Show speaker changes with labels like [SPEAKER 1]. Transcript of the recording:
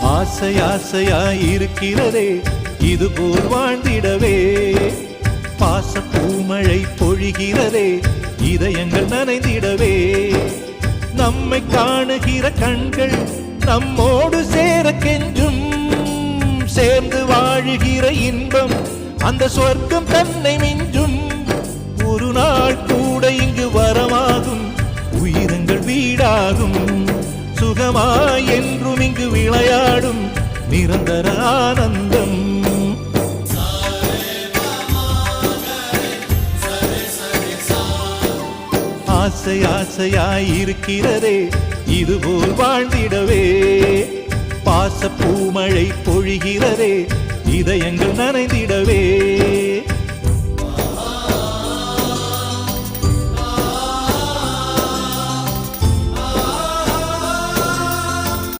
[SPEAKER 1] ஆசை ஆசையாயிருக்கிறதே இதுபோல் வாழ்ந்திடவே, பாச பூமழை பொழிகிறதே இதயங்கள் நனைந்திடவே, நம்மை காணுகிற கண்கள் நம்மோடு சேர கெஞ்சும், சேர்ந்து வாழுகிற இன்பம் அந்த சொர்க்கம் தன்னை மிஞ்சும், ஒரு நாள் கூட இங்கு வரமாகும் உயிரங்கள் வீடாகும், சுகமாய் என்றும் இங்கு விளையாடும் நிரந்தர ஆனந்தம். ஆசை ஆசையாயிருக்கிறதே இதுபோல் வாழ்ந்திடவே, பாச பூமழை பொழிகிறதே இதயங்கள் நனைந்திடவே.